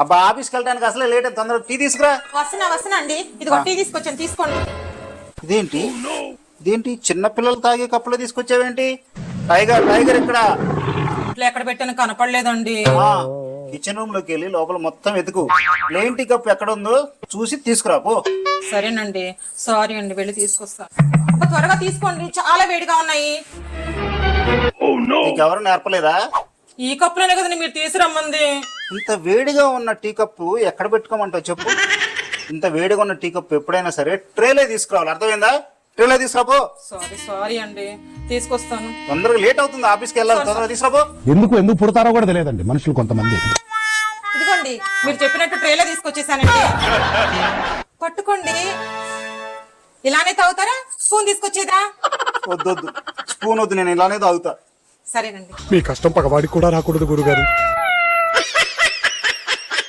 అబ్బా ఆఫీస్కి వెళ్ళడానికి అసలే లేట్ అయింది, తొందరగా టీ తీసుకురా. వస్తున్నా అండి. ఇదిగో టీ తీసుకొచ్చాను, తీసుకోండి. ఇదేంటి చిన్న పిల్లలు తాగే కప్పులో తీసుకొచ్చావేంటి? టైగర్ ఇక్కడ. ఇంట్లో ఎక్కడ పెట్టాను కనపడలేదండి. కిచెన్ రూమ్ లోకి వెళ్ళి లోపల మొత్తం వెతుకు. ప్లేన్ టీ కప్ ఎక్కడ ఉందో చూసి తీసుకురా పో. సరేనండి, సారీ అండి, వెళ్ళి తీసుకొస్తాను. త్వరగా తీసుకోండి, చాలా వేడిగా ఉన్నాయి. నీకెవరు నేర్పలేదా? ఈ కప్పులోనే కదండి మీరు తీసురమ్మంది. ఇంత వేడిగా ఉన్న టీ కప్పు ఎక్కడ పెట్టుకోమంటావు చెప్పు? ఇంత వేడిగా ఉన్న టీ కప్పు ఎప్పుడైనా సరే ట్రేలే తీసుకురావాలి, అర్థమైందా? ట్రేలే తీసుకురాపో. సారీ అండి, తీసుకొస్తాను. తొందరగా లేట్ అవుతుంది, ఆఫీస్కి వెళ్ళాలి, తొందరగా తీసుకురాపో. ఎందుకు పుడతారో కూడా తెలియదండి మనుషులు కొంతమంది. ఇదిగోండి మీరు చెప్పినట్టు ట్రేలే తీసుకొచ్చేసానండి. పట్టుకోండి. ఇలానే తాగుతారా? స్పూన్ తీసుకొచ్చేదా? వద్దు, స్పూన్ వద్దు, నేను ఇలానే తాగుతా. సరేనండి. మీ కష్టం పగవాడికి కూడా రాకూడదు గురుగారు.